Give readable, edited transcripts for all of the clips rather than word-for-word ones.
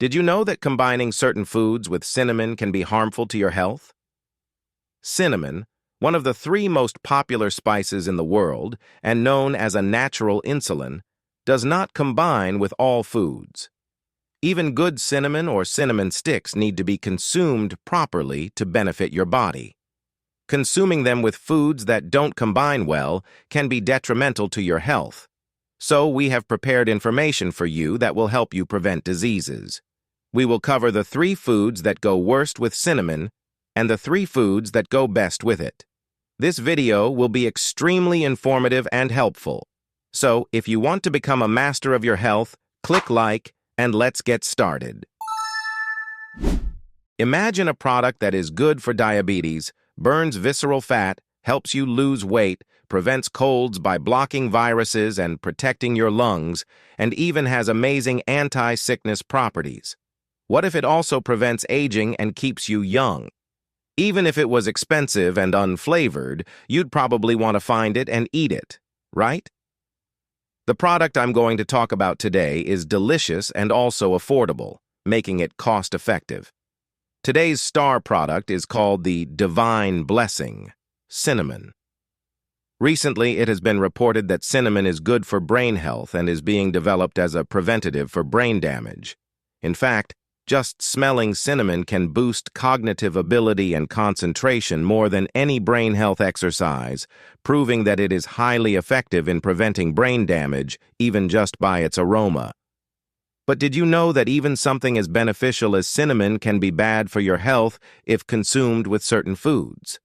Did you know that combining certain foods with cinnamon can be harmful to your health? Cinnamon, one of the three most popular spices in the world and known as a natural insulin, does not combine with all foods. Even good cinnamon or cinnamon sticks need to be consumed properly to benefit your body. Consuming them with foods that don't combine well can be detrimental to your health. So we have prepared information for you that will help you prevent diseases. We will cover the 3 foods that go worst with cinnamon and the 3 foods that go best with it. This video will be extremely informative and helpful. So, if you want to become a master of your health, click like and let's get started. Imagine a product that is good for diabetes, burns visceral fat, helps you lose weight, prevents colds by blocking viruses and protecting your lungs, and even has amazing anti-sickness properties. What if it also prevents aging and keeps you young? Even if it was expensive and unflavored, you'd probably want to find it and eat it, right? The product I'm going to talk about today is delicious and also affordable, making it cost-effective. Today's star product is called the Divine Blessing, cinnamon. Recently, it has been reported that cinnamon is good for brain health and is being developed as a preventative for brain damage. In fact, just smelling cinnamon can boost cognitive ability and concentration more than any brain health exercise, proving that it is highly effective in preventing brain damage, even just by its aroma. But did you know that even something as beneficial as cinnamon can be bad for your health if consumed with certain foods?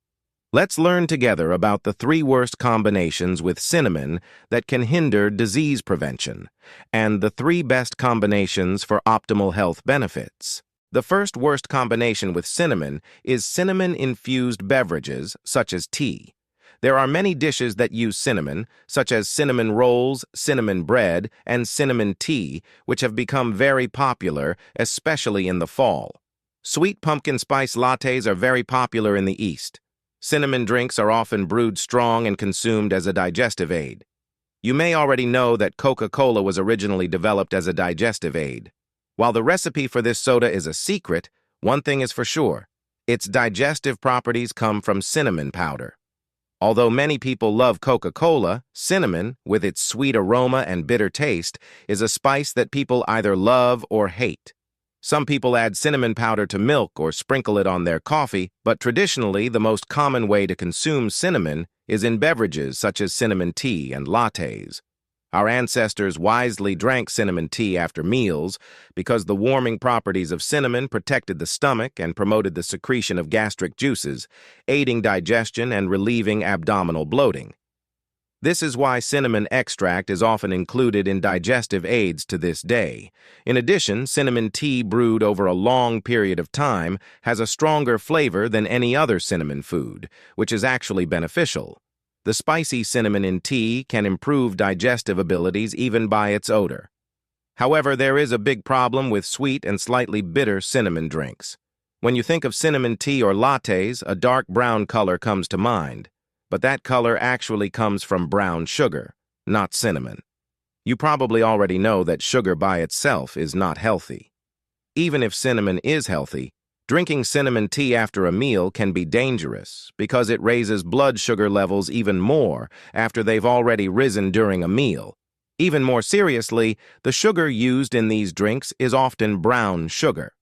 Let's learn together about the 3 worst combinations with cinnamon that can hinder disease prevention, and the 3 best combinations for optimal health benefits. The first worst combination with cinnamon is cinnamon-infused beverages, such as tea. There are many dishes that use cinnamon, such as cinnamon rolls, cinnamon bread, and cinnamon tea, which have become very popular, especially in the fall. Sweet pumpkin spice lattes are very popular in the East. Cinnamon drinks are often brewed strong and consumed as a digestive aid. You may already know that Coca-Cola was originally developed as a digestive aid. While the recipe for this soda is a secret, one thing is for sure: its digestive properties come from cinnamon powder. Although many people love Coca-Cola, cinnamon, with its sweet aroma and bitter taste, is a spice that people either love or hate. Some people add cinnamon powder to milk or sprinkle it on their coffee, but traditionally the most common way to consume cinnamon is in beverages such as cinnamon tea and lattes. Our ancestors wisely drank cinnamon tea after meals because the warming properties of cinnamon protected the stomach and promoted the secretion of gastric juices, aiding digestion and relieving abdominal bloating. This is why cinnamon extract is often included in digestive aids to this day. In addition, cinnamon tea brewed over a long period of time has a stronger flavor than any other cinnamon food, which is actually beneficial. The spicy cinnamon in tea can improve digestive abilities even by its odor. However, there is a big problem with sweet and slightly bitter cinnamon drinks. When you think of cinnamon tea or lattes, a dark brown color comes to mind. But that color actually comes from brown sugar, not cinnamon. You probably already know that sugar by itself is not healthy. Even if cinnamon is healthy, drinking cinnamon tea after a meal can be dangerous because it raises blood sugar levels even more after they've already risen during a meal. Even more seriously, the sugar used in these drinks is often brown sugar.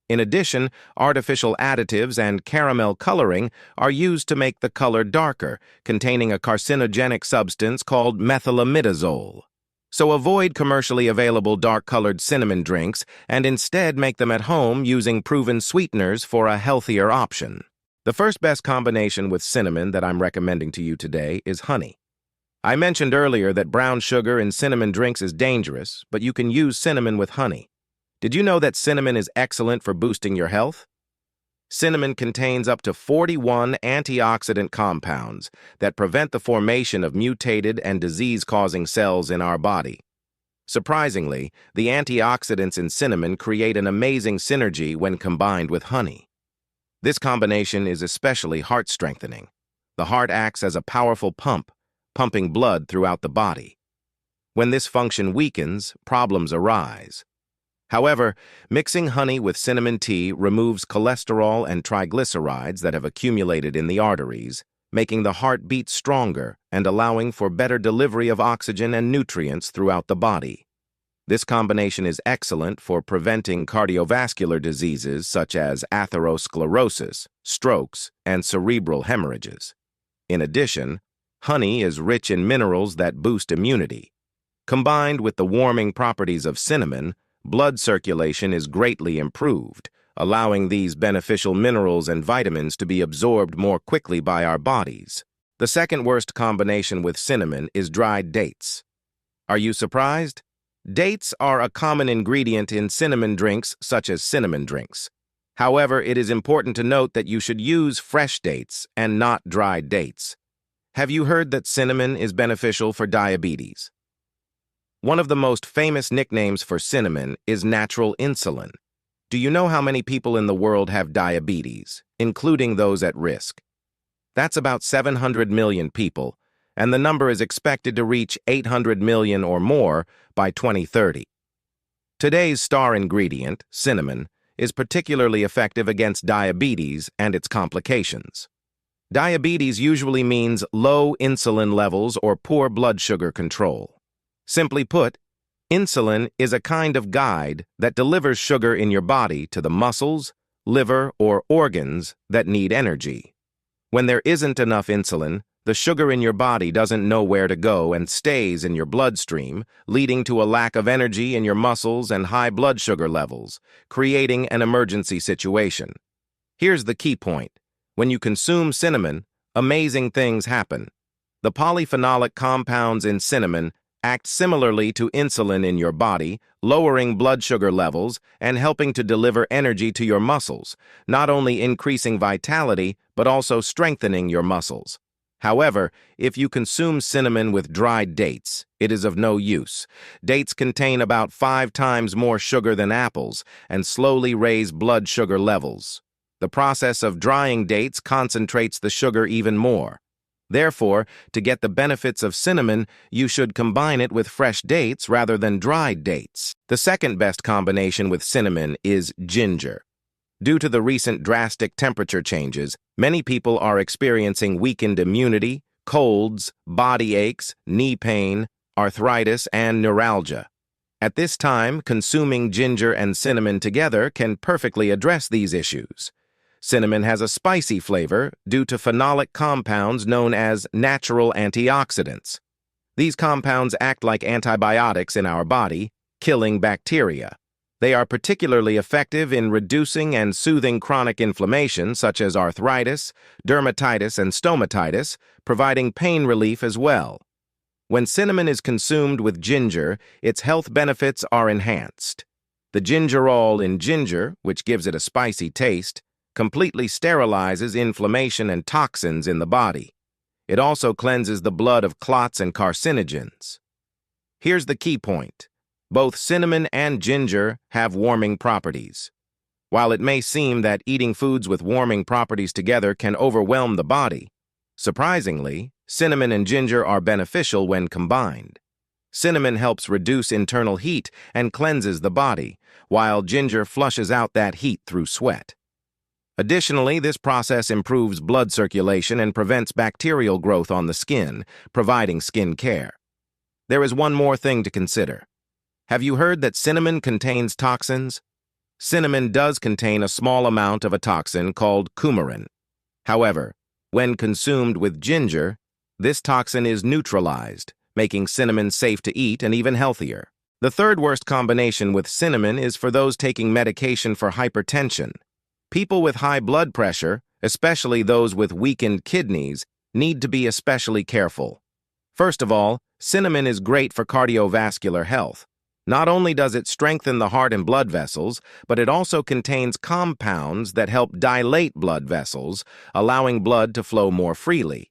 In addition, artificial additives and caramel coloring are used to make the color darker, containing a carcinogenic substance called methylamidazole. So avoid commercially available dark-colored cinnamon drinks and instead make them at home using proven sweeteners for a healthier option. The first best combination with cinnamon that I'm recommending to you today is honey. I mentioned earlier that brown sugar in cinnamon drinks is dangerous, but you can use cinnamon with honey. Did you know that cinnamon is excellent for boosting your health? Cinnamon contains up to 41 antioxidant compounds that prevent the formation of mutated and disease-causing cells in our body. Surprisingly, the antioxidants in cinnamon create an amazing synergy when combined with honey. This combination is especially heart-strengthening. The heart acts as a powerful pump, pumping blood throughout the body. When this function weakens, problems arise. However, mixing honey with cinnamon tea removes cholesterol and triglycerides that have accumulated in the arteries, making the heart beat stronger and allowing for better delivery of oxygen and nutrients throughout the body. This combination is excellent for preventing cardiovascular diseases such as atherosclerosis, strokes, and cerebral hemorrhages. In addition, honey is rich in minerals that boost immunity. Combined with the warming properties of cinnamon, blood circulation is greatly improved, allowing these beneficial minerals and vitamins to be absorbed more quickly by our bodies. The second worst combination with cinnamon is dried dates. Are you surprised? Dates are a common ingredient in cinnamon drinks such as cinnamon drinks. However, it is important to note that you should use fresh dates and not dried dates. Have you heard that cinnamon is beneficial for diabetes? One of the most famous nicknames for cinnamon is natural insulin. Do you know how many people in the world have diabetes, including those at risk? That's about 700 million people, and the number is expected to reach 800 million or more by 2030. Today's star ingredient, cinnamon, is particularly effective against diabetes and its complications. Diabetes usually means low insulin levels or poor blood sugar control. Simply put, insulin is a kind of guide that delivers sugar in your body to the muscles, liver, or organs that need energy. When there isn't enough insulin, the sugar in your body doesn't know where to go and stays in your bloodstream, leading to a lack of energy in your muscles and high blood sugar levels, creating an emergency situation. Here's the key point. When you consume cinnamon, amazing things happen. The polyphenolic compounds in cinnamon act similarly to insulin in your body, lowering blood sugar levels and helping to deliver energy to your muscles, not only increasing vitality, but also strengthening your muscles. However, if you consume cinnamon with dried dates, it is of no use. Dates contain about 5 times more sugar than apples and slowly raise blood sugar levels. The process of drying dates concentrates the sugar even more. Therefore, to get the benefits of cinnamon, you should combine it with fresh dates rather than dried dates. The second best combination with cinnamon is ginger. Due to the recent drastic temperature changes, many people are experiencing weakened immunity, colds, body aches, knee pain, arthritis, and neuralgia. At this time, consuming ginger and cinnamon together can perfectly address these issues. Cinnamon has a spicy flavor due to phenolic compounds known as natural antioxidants. These compounds act like antibiotics in our body, killing bacteria. They are particularly effective in reducing and soothing chronic inflammation such as arthritis, dermatitis, and stomatitis, providing pain relief as well. When cinnamon is consumed with ginger, its health benefits are enhanced. The gingerol in ginger, which gives it a spicy taste, completely sterilizes inflammation and toxins in the body. It also cleanses the blood of clots and carcinogens. Here's the key point. Both cinnamon and ginger have warming properties. While it may seem that eating foods with warming properties together can overwhelm the body, surprisingly, cinnamon and ginger are beneficial when combined. Cinnamon helps reduce internal heat and cleanses the body, while ginger flushes out that heat through sweat. Additionally, this process improves blood circulation and prevents bacterial growth on the skin, providing skin care. There is one more thing to consider. Have you heard that cinnamon contains toxins? Cinnamon does contain a small amount of a toxin called coumarin. However, when consumed with ginger, this toxin is neutralized, making cinnamon safe to eat and even healthier. The third worst combination with cinnamon is for those taking medication for hypertension. People with high blood pressure, especially those with weakened kidneys, need to be especially careful. First of all, cinnamon is great for cardiovascular health. Not only does it strengthen the heart and blood vessels, but it also contains compounds that help dilate blood vessels, allowing blood to flow more freely.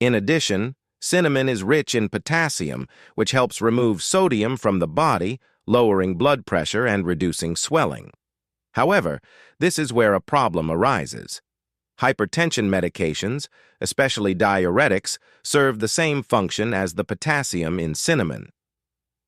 In addition, cinnamon is rich in potassium, which helps remove sodium from the body, lowering blood pressure and reducing swelling. However, this is where a problem arises. Hypertension medications, especially diuretics, serve the same function as the potassium in cinnamon.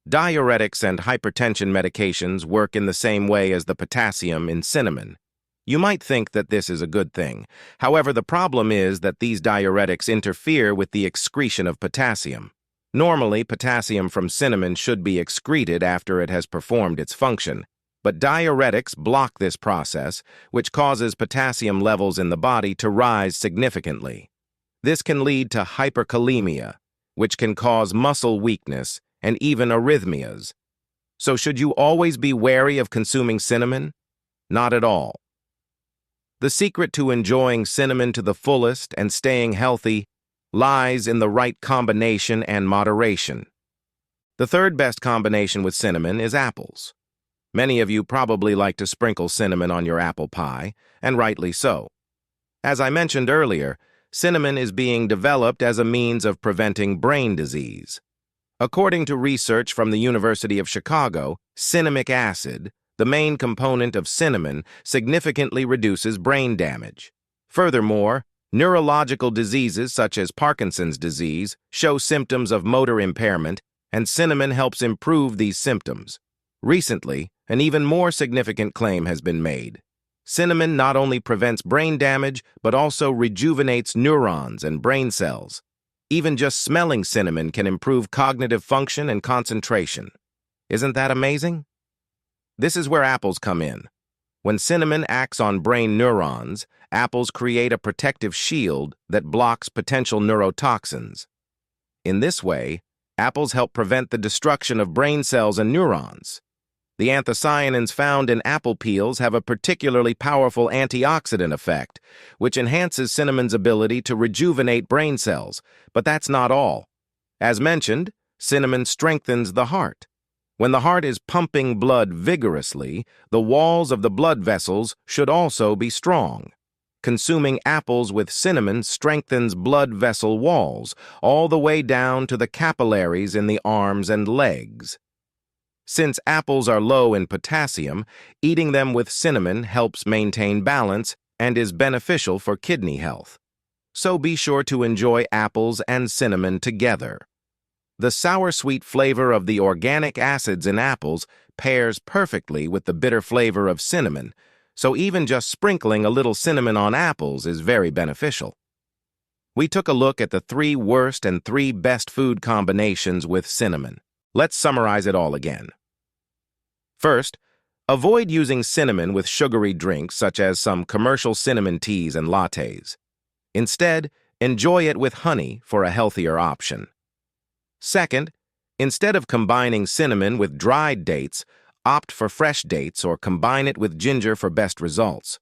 Diuretics and hypertension medications work in the same way as the potassium in cinnamon. You might think that this is a good thing. However, the problem is that these diuretics interfere with the excretion of potassium. Normally, potassium from cinnamon should be excreted after it has performed its function, but diuretics block this process, which causes potassium levels in the body to rise significantly. This can lead to hyperkalemia, which can cause muscle weakness and even arrhythmias. So should you always be wary of consuming cinnamon? Not at all. The secret to enjoying cinnamon to the fullest and staying healthy lies in the right combination and moderation. The third best combination with cinnamon is apples. Many of you probably like to sprinkle cinnamon on your apple pie, and rightly so. As I mentioned earlier, cinnamon is being developed as a means of preventing brain disease. According to research from the University of Chicago, cinnamic acid, the main component of cinnamon, significantly reduces brain damage. Furthermore, neurological diseases such as Parkinson's disease show symptoms of motor impairment, and cinnamon helps improve these symptoms. Recently, an even more significant claim has been made. Cinnamon not only prevents brain damage, but also rejuvenates neurons and brain cells. Even just smelling cinnamon can improve cognitive function and concentration. Isn't that amazing? This is where apples come in. When cinnamon acts on brain neurons, apples create a protective shield that blocks potential neurotoxins. In this way, apples help prevent the destruction of brain cells and neurons. The anthocyanins found in apple peels have a particularly powerful antioxidant effect, which enhances cinnamon's ability to rejuvenate brain cells. But that's not all. As mentioned, cinnamon strengthens the heart. When the heart is pumping blood vigorously, the walls of the blood vessels should also be strong. Consuming apples with cinnamon strengthens blood vessel walls, all the way down to the capillaries in the arms and legs. Since apples are low in potassium, eating them with cinnamon helps maintain balance and is beneficial for kidney health. So be sure to enjoy apples and cinnamon together. The sour-sweet flavor of the organic acids in apples pairs perfectly with the bitter flavor of cinnamon, so even just sprinkling a little cinnamon on apples is very beneficial. We took a look at the 3 worst and 3 best food combinations with cinnamon. Let's summarize it all again. First, avoid using cinnamon with sugary drinks such as some commercial cinnamon teas and lattes. Instead, enjoy it with honey for a healthier option. Second, instead of combining cinnamon with dried dates, opt for fresh dates or combine it with ginger for best results.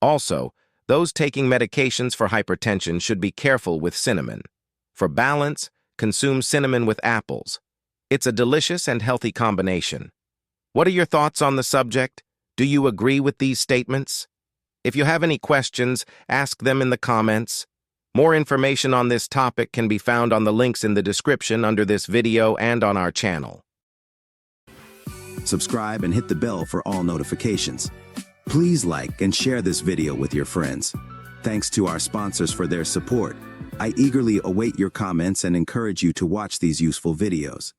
Also, those taking medications for hypertension should be careful with cinnamon. For balance, consume cinnamon with apples. It's a delicious and healthy combination. What are your thoughts on the subject? Do you agree with these statements? If you have any questions, ask them in the comments. More information on this topic can be found on the links in the description under this video and on our channel. Subscribe and hit the bell for all notifications. Please like and share this video with your friends. Thanks to our sponsors for their support. I eagerly await your comments and encourage you to watch these useful videos.